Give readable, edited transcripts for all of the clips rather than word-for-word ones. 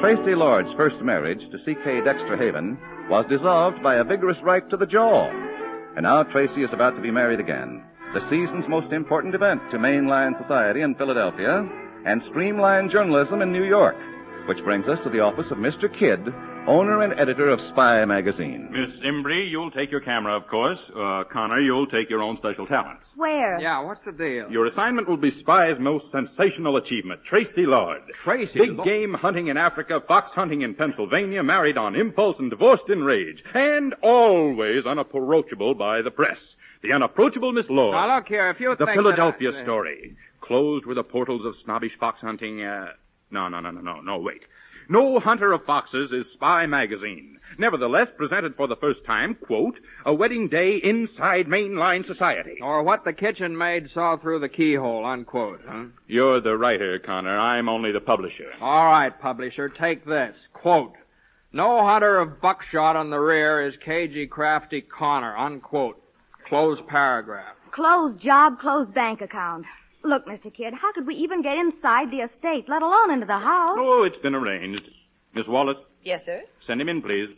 Tracy Lord's first marriage to C.K. Dexter Haven was dissolved by a vigorous right to the jaw. And now Tracy is about to be married again. The season's most important event to mainline society in Philadelphia and streamlined journalism in New York. Which brings us to the office of Mr. Kidd, owner and editor of Spy magazine. Miss Imbrie, you'll take your camera, of course. Connor, you'll take your own special talents. Where? Yeah, what's the deal? Your assignment will be Spy's most sensational achievement, Tracy Lord. Tracy Big Lord? game hunting in Africa, fox hunting in Pennsylvania, married on impulse and divorced in rage, and always unapproachable by the press. The unapproachable Miss Lord. Now, look here, if you The think Philadelphia story. Closed were the portals of snobbish fox hunting, No, wait. No hunter of foxes is Spy magazine. Nevertheless, presented for the first time, quote, a wedding day inside mainline society. Or what the kitchen maid saw through the keyhole, unquote, huh? You're the writer, Connor. I'm only the publisher. All right, publisher, take this. Quote, no hunter of buckshot on the rear is cagey, crafty Connor, unquote. Close paragraph. Closed job, closed bank account. Look, Mr. Kidd, how could we even get inside the estate, let alone into the house? Oh, it's been arranged. Miss Wallace? Yes, sir? Send him in, please.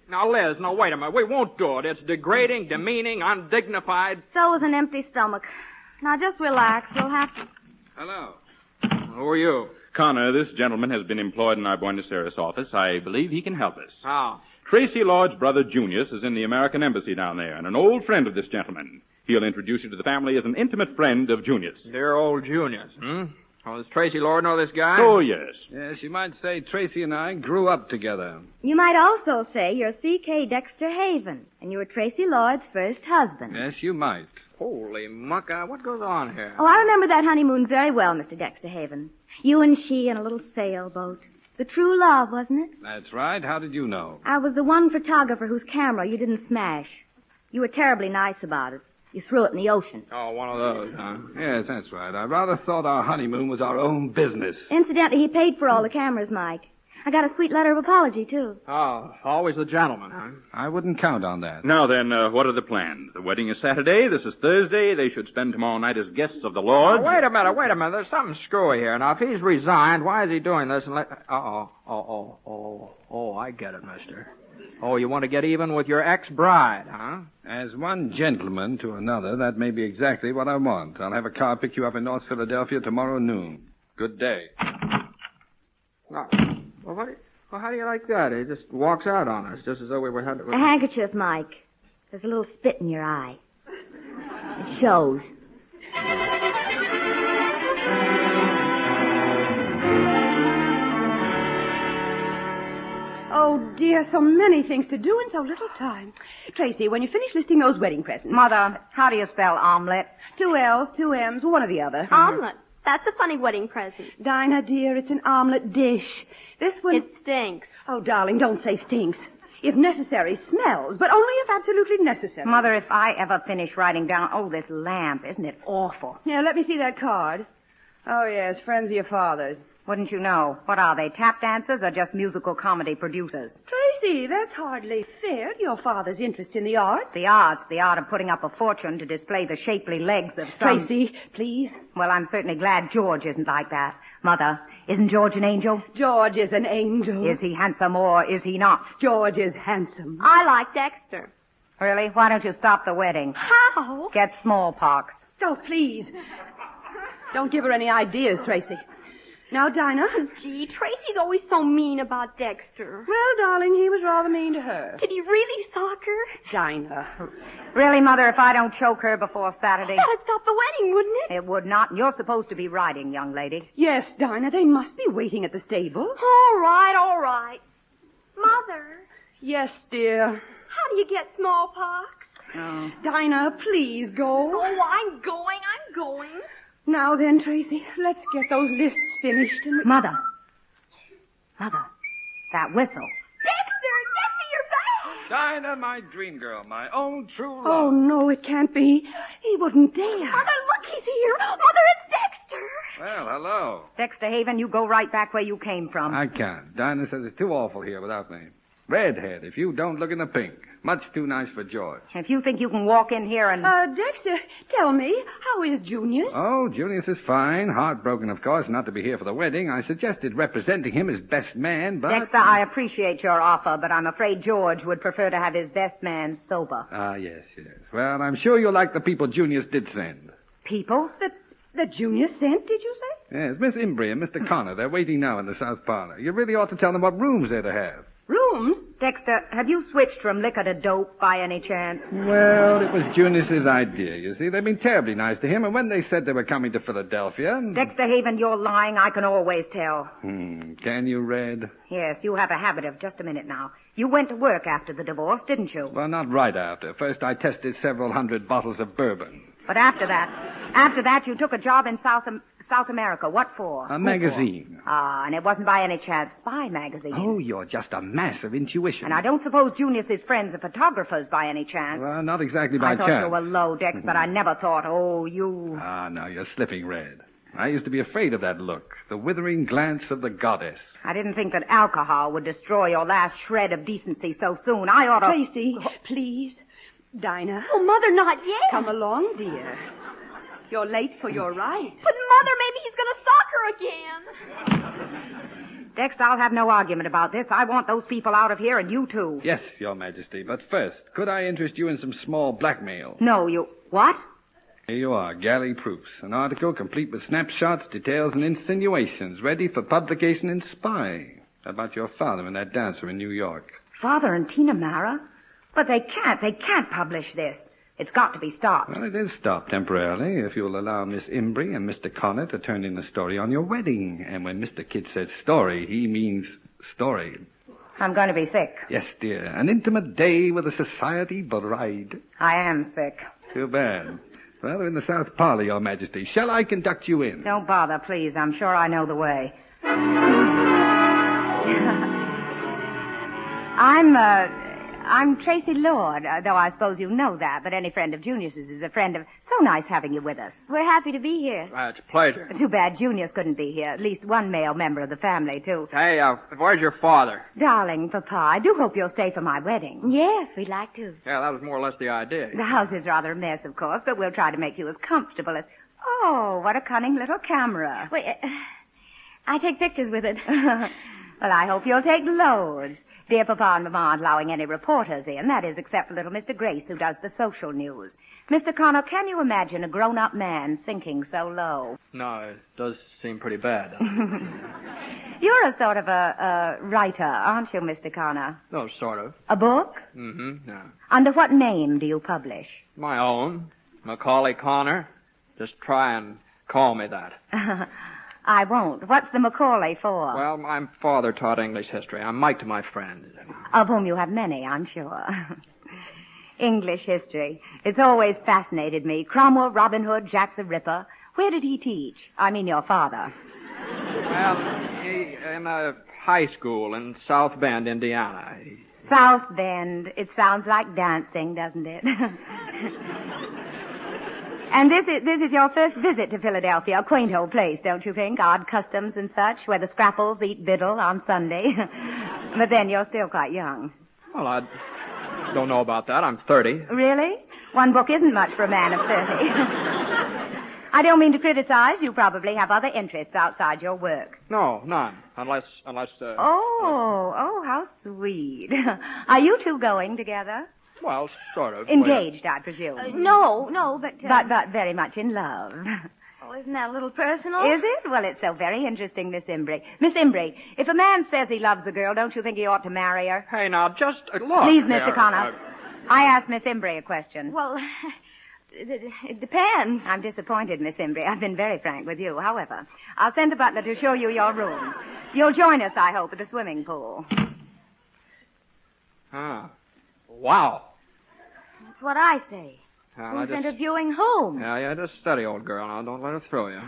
Now, Liz, no, wait a minute. We won't do it. It's degrading, demeaning, undignified. So is an empty stomach. Now, just relax. We'll have to... Hello. Who are you? Connor, this gentleman has been employed in our Buenos Aires office. I believe he can help us. How? Tracy Lord's brother, Junius, is in the American embassy down there, and an old friend of this gentleman. He'll introduce you to the family as an intimate friend of Junius. Dear old Junius, Oh, does Tracy Lord know this guy? Oh, yes. Yes, you might say Tracy and I grew up together. You might also say you're C.K. Dexter Haven, and you were Tracy Lord's first husband. Yes, you might. Holy mucka, what goes on here? Oh, I remember that honeymoon very well, Mr. Dexter Haven. You and she in a little sailboat. The true love, wasn't it? That's right. How did you know? I was the one photographer whose camera you didn't smash. You were terribly nice about it. You threw it in the ocean. Oh, one of those, huh? Yes, that's right. I rather thought our honeymoon was our own business. Incidentally, he paid for all the cameras, Mike. I got a sweet letter of apology, too. Oh, always the gentleman, huh? I wouldn't count on that. Now then, what are the plans? The wedding is Saturday. This is Thursday. They should spend tomorrow night as guests of the Lord. Wait a minute. There's something screwy here. Now, if he's resigned, why is he doing this? And I get it, mister. Oh, you want to get even with your ex-bride, huh? As one gentleman to another, that may be exactly what I want. I'll have a car pick you up in North Philadelphia tomorrow noon. Good day. Well, how do you like that? He just walks out on us, just as though we were had to... A handkerchief, Mike. There's a little spit in your eye. It shows. Oh, dear, so many things to do in so little time. Tracy, when you finish listing those wedding presents... Mother, how do you spell omelet? 2 L's, 2 M's, one or the other. Omelet. That's a funny wedding present. Dinah, dear, it's an omelet dish. This one... It stinks. Oh, darling, don't say stinks. If necessary, smells, but only if absolutely necessary. Mother, if I ever finish writing down, this lamp, isn't it awful? Yeah, let me see that card. Oh, yes, friends of your father's. Wouldn't you know? What are they, tap dancers or just musical comedy producers? Tracy, that's hardly fair to your father's interest in the arts. The arts, the art of putting up a fortune to display the shapely legs of some... Tracy, please. Well, I'm certainly glad George isn't like that. Mother, isn't George an angel? George is an angel. Is he handsome or is he not? George is handsome. I like Dexter. Really? Why don't you stop the wedding? How? Get smallpox. Oh, please. Don't give her any ideas, Tracy. Now, Dinah. Gee, Tracy's always so mean about Dexter. Well, darling, he was rather mean to her. Did he really sock her? Dinah. Really, Mother, if I don't choke her before Saturday... That'd stop the wedding, wouldn't it? It would not. You're supposed to be riding, young lady. Yes, Dinah, they must be waiting at the stable. All right. Mother. Yes, dear. How do you get smallpox? Oh. Dinah, please go. Oh, I'm going. Now then, Tracy, let's get those lists finished and... Mother, that whistle. Dexter, you're back. Dinah, my dream girl, my own true love. Oh, no, it can't be. He wouldn't dare. Mother, look, he's here. Mother, it's Dexter. Well, hello. Dexter Haven, you go right back where you came from. I can't. Dinah says it's too awful here without me. Redhead, if you don't look in the pink. Much too nice for George. If you think you can walk in here and... Dexter, tell me, how is Junius? Oh, Junius is fine. Heartbroken, of course, not to be here for the wedding. I suggested representing him as best man, but... Dexter, I appreciate your offer, but I'm afraid George would prefer to have his best man sober. Ah, yes. Well, I'm sure you'll like the people Junius did send. People? That Junius sent, did you say? Yes, Miss Imbrie and Mr. Connor. They're waiting now in the south parlor. You really ought to tell them what rooms they're to have. Rooms? Dexter, have you switched from liquor to dope by any chance? Well, it was Junius's idea, you see. They've been terribly nice to him, and when they said they were coming to Philadelphia... Dexter Haven, you're lying. I can always tell. Can you, Red? Yes, you have a habit of just a minute now. You went to work after the divorce, didn't you? Well, not right after. First, I tested several hundred bottles of bourbon. But after that, you took a job in South America. What for? A magazine. Ah, and it wasn't by any chance Spy magazine. Oh, you're just a mass of intuition. And I don't suppose Junius's friends are photographers by any chance. Well, not exactly by chance. I thought you were low, Dex, but I never thought, you... Ah, no, you're slipping, Red. I used to be afraid of that look, the withering glance of the goddess. I didn't think that alcohol would destroy your last shred of decency so soon. I ought to... Tracy, please. Dinah. Oh, Mother, not yet. Come along, dear. You're late for your ride. But, Mother, maybe he's going to sock her again. Dex, I'll have no argument about this. I want those people out of here, and you too. Yes, Your Majesty. But first, could I interest you in some small blackmail? No, you... What? Here you are, galley proofs. An article complete with snapshots, details, and insinuations, ready for publication in Spy. About your father and that dancer in New York. Father and Tina Marra? But they can't publish this. It's got to be stopped. Well, it is stopped temporarily, if you'll allow Miss Imbrie and Mr. Connor to turn in the story on your wedding. And when Mr. Kidd says story, he means story. I'm going to be sick. Yes, dear. An intimate day with a society bride. I am sick. Too bad. Well, they're in the south parlor, Your Majesty. Shall I conduct you in? Don't bother, please. I'm sure I know the way. I'm Tracy Lord, though I suppose you know that, but any friend of Junius's is a friend of... So nice having you with us. We're happy to be here. It's a pleasure. Too bad Junius couldn't be here. At least one male member of the family, too. Hey, where's your father? Darling, Papa, I do hope you'll stay for my wedding. Yes, we'd like to. Yeah, that was more or less the idea. The house is rather a mess, of course, but we'll try to make you as comfortable as... Oh, what a cunning little camera. Wait, I take pictures with it. Well, I hope you'll take loads. Dear Papa and Mama aren't allowing any reporters in. That is, except for little Mr. Grace, who does the social news. Mr. Connor, can you imagine a grown-up man sinking so low? No, it does seem pretty bad. You're a sort of a writer, aren't you, Mr. Connor? No, sort of. A book? Mm-hmm, yeah. Under what name do you publish? My own. Macaulay Connor. Just try and call me that. I won't. What's the Macaulay for? Well, my father taught English history. I'm Mike to my friend. Of whom you have many, I'm sure. English history. It's always fascinated me. Cromwell, Robin Hood, Jack the Ripper. Where did he teach? I mean your father. Well, in a high school in South Bend, Indiana. South Bend. It sounds like dancing, doesn't it? And this is your first visit to Philadelphia. A quaint old place, don't you think? Odd customs and such, where the Scrapples eat victual on Sunday. But then you're still quite young. Well, I don't know about that. I'm 30. Really? One book isn't much for a man of 30. I don't mean to criticize. You probably have other interests outside your work. No, none. Unless. Oh, how sweet. Are you two going together? Well, sort of. Engaged, I presume. No, but... But very much in love. Oh, isn't that a little personal? Is it? Well, it's so very interesting, Miss Imbrie. Miss Imbrie, if a man says he loves a girl, don't you think he ought to marry her? Hey, now, just look. Please, Mr. Connor. I asked Miss Imbrie a question. Well, it depends. I'm disappointed, Miss Imbrie. I've been very frank with you. However, I'll send a butler to show you your rooms. You'll join us, I hope, at the swimming pool. Wow. That's what I say. Well, Who's interviewing whom? Yeah, just steady, old girl. Now, don't let her throw you.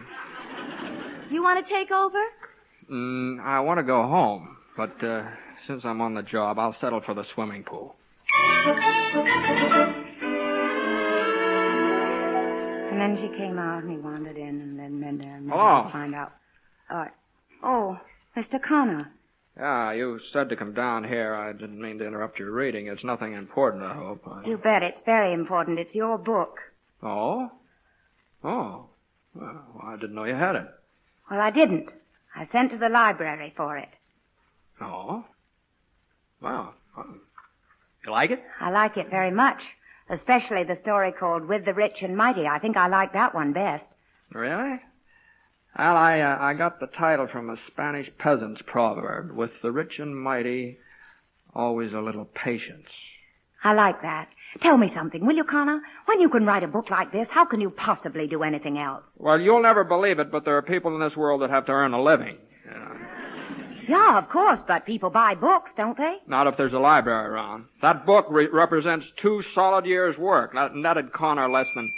You want to take over? I want to go home, but since I'm on the job, I'll settle for the swimming pool. And then she came out, and he wandered in, and then Hello. to find out. Oh, Mr. Connor. Yeah, you said to come down here. I didn't mean to interrupt your reading. It's nothing important, I hope. You bet. It's very important. It's your book. Oh? Oh. Well, I didn't know you had it. Well, I didn't. I sent to the library for it. Oh? Well, you like it? I like it very much. Especially the story called With the Rich and Mighty. I think I like that one best. Really? Well, I got the title from a Spanish peasant's proverb. With the rich and mighty, always a little patience. I like that. Tell me something, will you, Connor? When you can write a book like this, how can you possibly do anything else? Well, you'll never believe it, but there are people in this world that have to earn a living. You know. Yeah, of course, but people buy books, don't they? Not if there's a library around. That book represents 2 solid years' work. That netted Connor less than...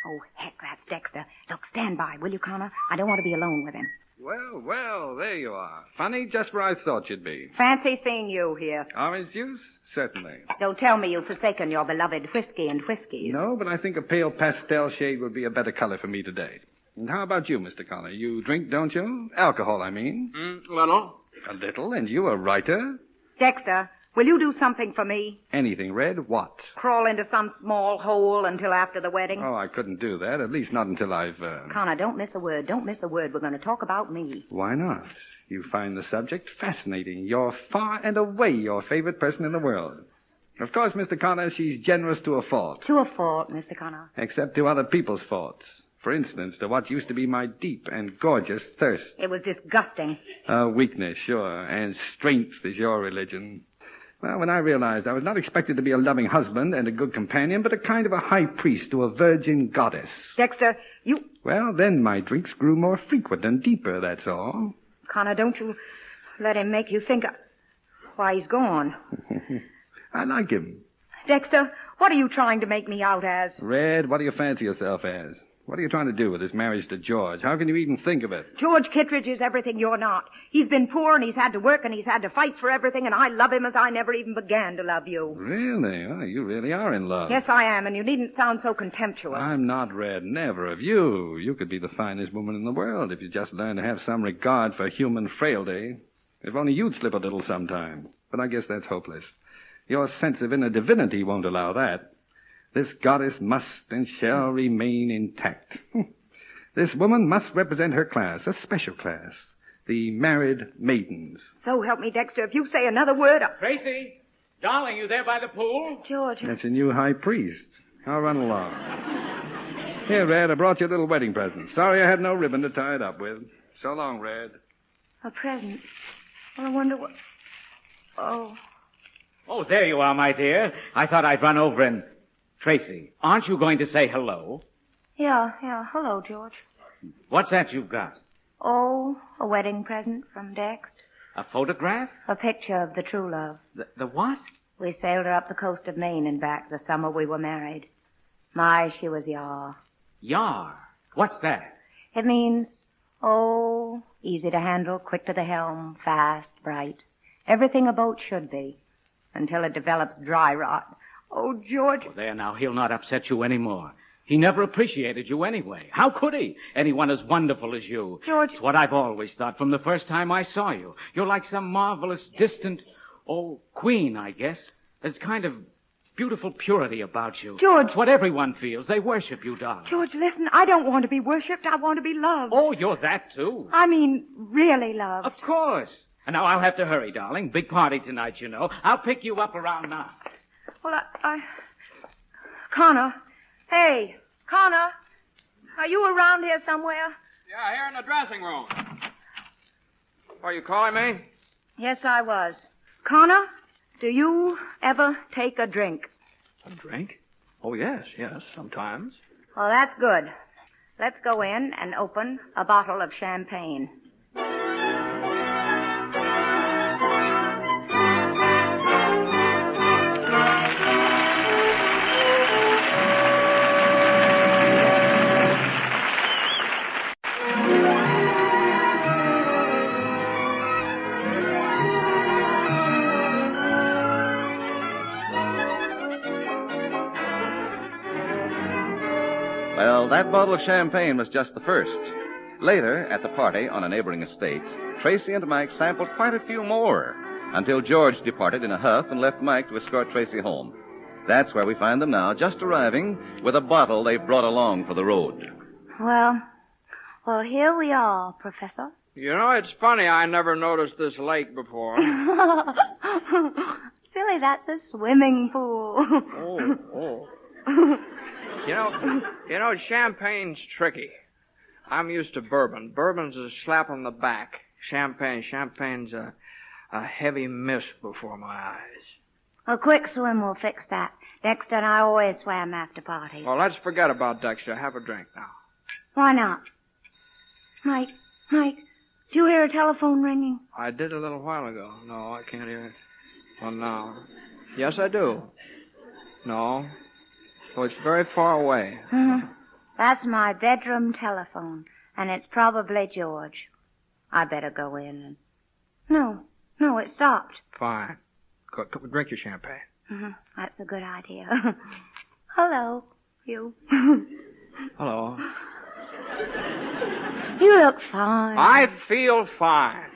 Oh, heck, that's Dexter. Look, stand by, will you, Connor? I don't want to be alone with him. Well, there you are. Funny, just where I thought you'd be. Fancy seeing you here. Orange juice? Certainly. Don't tell me you've forsaken your beloved whiskey and whiskies. No, but I think a pale pastel shade would be a better color for me today. And how about you, Mr. Connor? You drink, don't you? Alcohol, I mean. Little. A little, and you a writer? Dexter, will you do something for me? Anything, Red? What? Crawl into some small hole until after the wedding? Oh, I couldn't do that. At least not until I've, Connor, don't miss a word. Don't miss a word. We're going to talk about me. Why not? You find the subject fascinating. You're far and away your favorite person in the world. Of course, Mr. Connor, she's generous to a fault. To a fault, Mr. Connor. Except to other people's faults. For instance, to what used to be my deep and gorgeous thirst. It was disgusting. Weakness, sure, and strength is your religion. Well, when I realized I was not expected to be a loving husband and a good companion, but a kind of a high priest to a virgin goddess. Dexter, you... Well, then my drinks grew more frequent and deeper, that's all. Connor, don't you let him make you think... Why, he's gone. I like him. Dexter, what are you trying to make me out as? Red, what do you fancy yourself as? What are you trying to do with this marriage to George? How can you even think of it? George Kittredge is everything you're not. He's been poor and he's had to work and he's had to fight for everything, and I love him as I never even began to love you. Really? Oh, you really are in love. Yes, I am, and you needn't sound so contemptuous. I'm not, Red. Never of you. You could be the finest woman in the world if you just learned to have some regard for human frailty. If only you'd slip a little sometime. But I guess that's hopeless. Your sense of inner divinity won't allow that. This goddess must and shall remain intact. This woman must represent her class, a special class, the married maidens. So help me, Dexter, if you say another word... Tracy, darling, you there by the pool? George... That's a new high priest. I'll run along. Here, Red, I brought you a little wedding present. Sorry I had no ribbon to tie it up with. So long, Red. A present? Well, I wonder what... Oh... Oh, there you are, my dear. I thought I'd run over and... Tracy, aren't you going to say hello? Yeah. Hello, George. What's that you've got? Oh, a wedding present from Dex. A photograph? A picture of the true love. The what? We sailed her up the coast of Maine and back the summer we were married. My, she was yar. Yar? What's that? It means, easy to handle, quick to the helm, fast, bright. Everything a boat should be, until it develops dry rot. Oh, George. Oh, there now, he'll not upset you anymore. He never appreciated you anyway. How could he? Anyone as wonderful as you. George. It's what I've always thought from the first time I saw you. You're like some marvelous, distant, queen, I guess. There's kind of beautiful purity about you. George. It's what everyone feels. They worship you, darling. George, listen, I don't want to be worshipped. I want to be loved. Oh, you're that, too. I mean, really loved. Of course. And now I'll have to hurry, darling. Big party tonight, you know. I'll pick you up around 9. Well, Connor. Hey, Connor. Are you around here somewhere? Yeah, here in the dressing room. Are you calling me? Yes, I was. Connor, do you ever take a drink? A drink? Oh, yes, sometimes. Well, that's good. Let's go in and open a bottle of champagne. Well, that bottle of champagne was just the first. Later, at the party on a neighboring estate, Tracy and Mike sampled quite a few more, until George departed in a huff and left Mike to escort Tracy home. That's where we find them now, just arriving with a bottle they've brought along for the road. Well, here we are, Professor. You know, it's funny, I never noticed this lake before. Silly, that's a swimming pool. Oh. You know, champagne's tricky. I'm used to bourbon. Bourbon's a slap on the back. Champagne's a heavy mist before my eyes. A quick swim will fix that. Dexter and I always swam after parties. Well, let's forget about Dexter. Have a drink now. Why not? Mike, do you hear a telephone ringing? I did a little while ago. No, I can't hear it. Well, no. Yes, I do. No. Oh, it's very far away. Mm-hmm. That's my bedroom telephone, and it's probably George. I better go in. No, it stopped. Fine. Go, drink your champagne. Mm-hmm. That's a good idea. Hello, you. Hello. You look fine. I feel fine.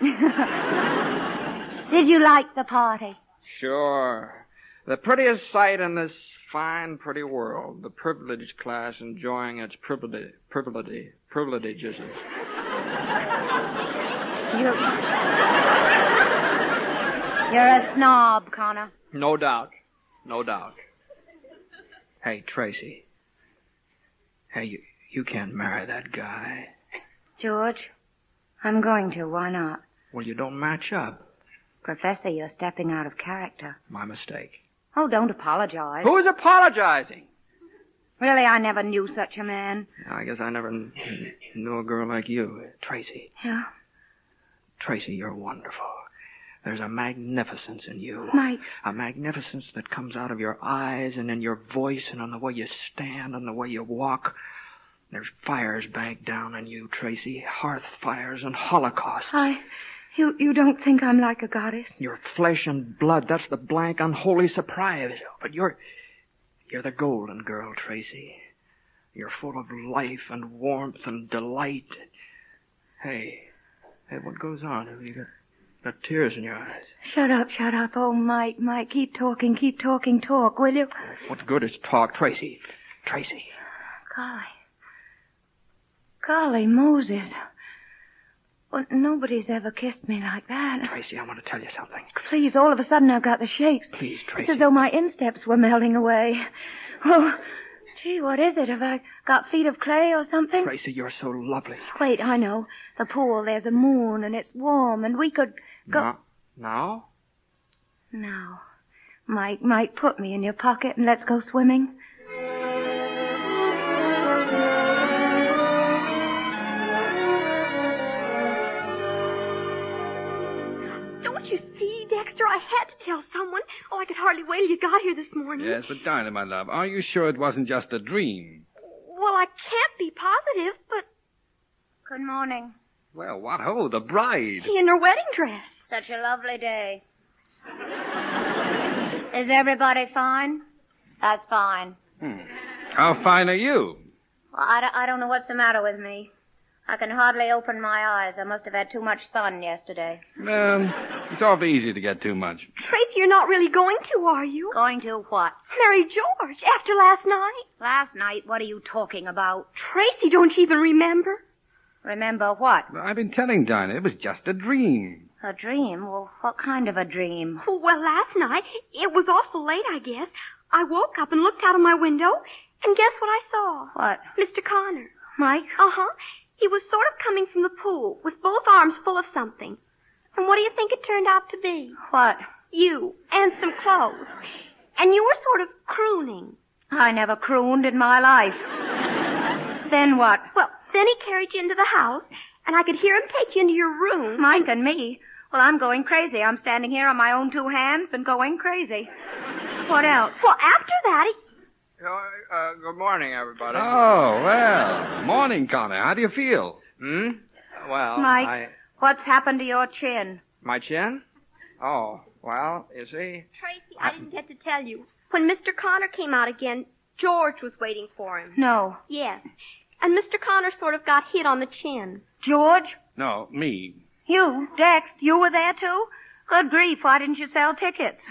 Did you like the party? Sure. The prettiest sight in this fine, pretty world. The privileged class enjoying its privileges. You're a snob, Connor. No doubt. Hey, Tracy. Hey, you can't marry that guy. George, I'm going to. Why not? Well, you don't match up. Professor, you're stepping out of character. My mistake. Oh, don't apologize. Who's apologizing? Really, I never knew such a man. I guess I never knew a girl like you, Tracy. Yeah? Tracy, you're wonderful. There's a magnificence in you. Mike. A magnificence that comes out of your eyes and in your voice and on the way you stand and the way you walk. There's fires bagged down on you, Tracy. Hearth fires and holocausts. You don't think I'm like a goddess? You're flesh and blood. That's the blank, unholy surprise. But you're the golden girl, Tracy. You're full of life and warmth and delight. Hey, what goes on? Have you got tears in your eyes? Shut up. Oh, Mike, keep talking, will you? What good is talk, Tracy? Golly, Moses. Well, nobody's ever kissed me like that. Tracy, I want to tell you something. Please, all of a sudden I've got the shakes. Please, Tracy. It's as though my insteps were melting away. Oh, gee, what is it? Have I got feet of clay or something? Tracy, you're so lovely. Wait, I know. The pool, there's a moon, and it's warm, and we could go... Now? Now. Mike, put me in your pocket and let's go swimming. Don't you see, Dexter? I had to tell someone. Oh, I could hardly wait till you got here this morning. Yes, but Dinah, my love, are you sure it wasn't just a dream? Well, I can't be positive, but... Good morning. Well, what ho, the bride. In her wedding dress. Such a lovely day. Is everybody fine? That's fine. How fine are you? Well, I don't know what's the matter with me. I can hardly open my eyes. I must have had too much sun yesterday. It's awfully easy to get too much. Tracy, you're not really going to, are you? Going to what? Marry George after last night. Last night? What are you talking about? Tracy, don't you even remember? Remember what? Well, I've been telling Dinah it was just a dream. A dream? Well, what kind of a dream? Well, last night, it was awful late, I guess. I woke up and looked out of my window, and guess what I saw? What? Mr. Connor. Mike? Uh-huh. He was sort of coming from the pool, with both arms full of something. And what do you think it turned out to be? What? You, and some clothes. And you were sort of crooning. I never crooned in my life. Then what? Well, then he carried you into the house, and I could hear him take you into your room. Mike and me? Well, I'm going crazy. I'm standing here on my own two hands and going crazy. What else? Well, after that, Good morning, everybody. Oh, well. Morning, Connor. How do you feel? Well, Mike, what's happened to your chin? My chin? Oh, well, you see... Tracy, I didn't get to tell you. When Mr. Connor came out again, George was waiting for him. No. Yes. and Mr. Connor sort of got hit on the chin. George? No, me. You, Dex, you were there too? Good grief, why didn't you sell tickets?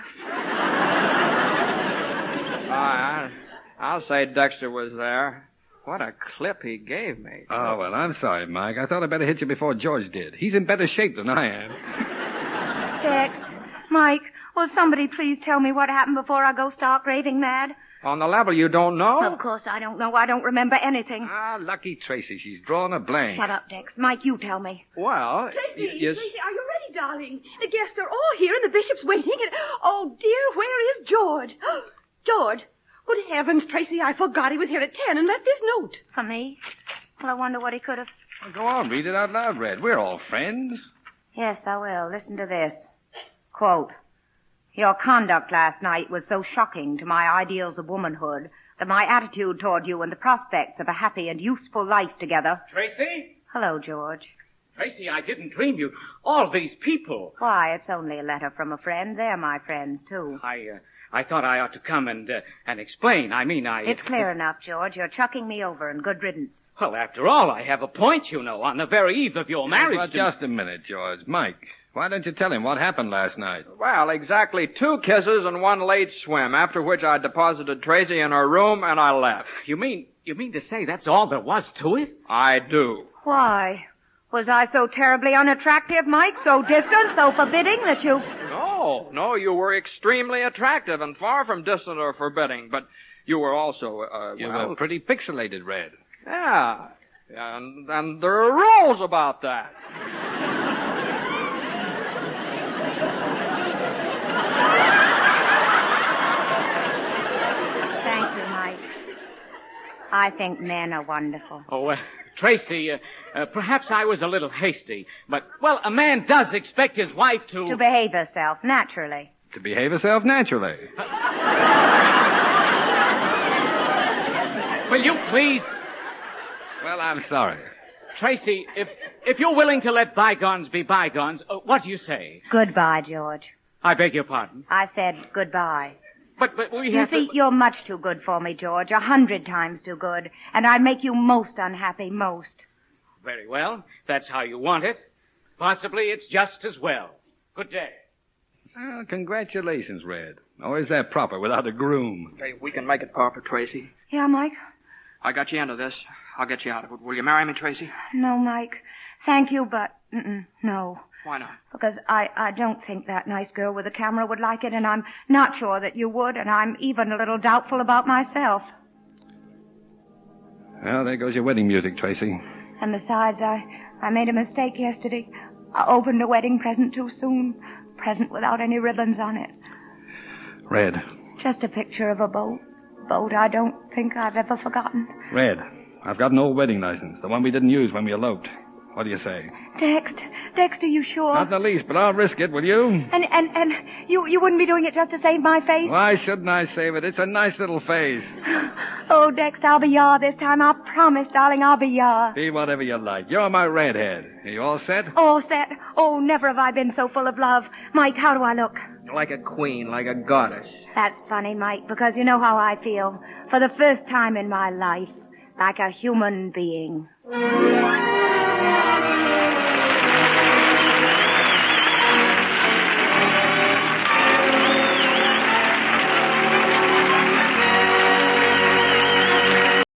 I'll say Dexter was there. What a clip he gave me. Oh, well, I'm sorry, Mike. I thought I'd better hit you before George did. He's in better shape than I am. Dex, Mike, will somebody please tell me what happened before I go stark raving mad? On the level, you don't know? Of course I don't know. I don't remember anything. Ah, lucky Tracy. She's drawn a blank. Shut up, Dex. Mike, you tell me. Well, Tracy, yes. Tracy, are you ready, darling? The guests are all here and the bishop's waiting. And oh, dear, where is George? George, good heavens, Tracy, I forgot he was here at 10 and left this note. For me? Well, I wonder what he could have... Well, go on, read it out loud, Red. We're all friends. Yes, I will. Listen to this. Quote, "Your conduct last night was so shocking to my ideals of womanhood that my attitude toward you and the prospects of a happy and useful life together..." Tracy? Hello, George. Tracy, I didn't dream you. All these people. Why, it's only a letter from a friend. They're my friends, too. I thought I ought to come and explain. It's clear enough, George. You're chucking me over, and good riddance. Well, after all, I have a point, you know, on the very eve of your marriage. Well, just a minute, George. Mike, why don't you tell him what happened last night? Well, exactly 2 kisses and 1 late swim, after which I deposited Tracy in her room and I left. You mean to say that's all there was to it? I do. Why? Was I so terribly unattractive, Mike? So distant, so forbidding that you... No, you were extremely attractive and far from distant or forbidding, but you were also, You were pretty pixelated, Red. Yeah, and there are rules about that. Thank you, Mike. I think men are wonderful. Oh, Tracy, perhaps I was a little hasty, but, well, a man does expect his wife to... To behave herself, naturally. To behave herself naturally. Will you please... Well, I'm sorry. Tracy, if you're willing to let bygones be bygones, what do you say? Goodbye, George. I beg your pardon? I said goodbye. But we You have see, you're much too good for me, George. 100 times too good. And I'd make you most unhappy, most. Very well. That's how you want it. Possibly it's just as well. Good day. Well, congratulations, Red. Oh, is that proper without a groom? Okay, we can make it proper, Tracy. Yeah, Mike? I got you into this. I'll get you out of it. Will you marry me, Tracy? No, Mike. Thank you, but no. Why not? Because I don't think that nice girl with the camera would like it, and I'm not sure that you would, and I'm even a little doubtful about myself. Well, there goes your wedding music, Tracy. And besides, I made a mistake yesterday. I opened a wedding present too soon. Present without any ribbons on it. Red. Just a picture of a boat. Boat I don't think I've ever forgotten. Red, I've got an old wedding license, the one we didn't use when we eloped. What do you say? Dexter, you sure? Not in the least, but I'll risk it, will you? And you wouldn't be doing it just to save my face? Why shouldn't I save it? It's a nice little face. Oh, Dex, I'll be your this time. I promise, darling, I'll be your. Be whatever you like. You're my redhead. Are you all set? All set. Oh, never have I been so full of love. Mike, how do I look? Like a queen, like a goddess. That's funny, Mike, because you know how I feel. For the first time in my life, like a human being.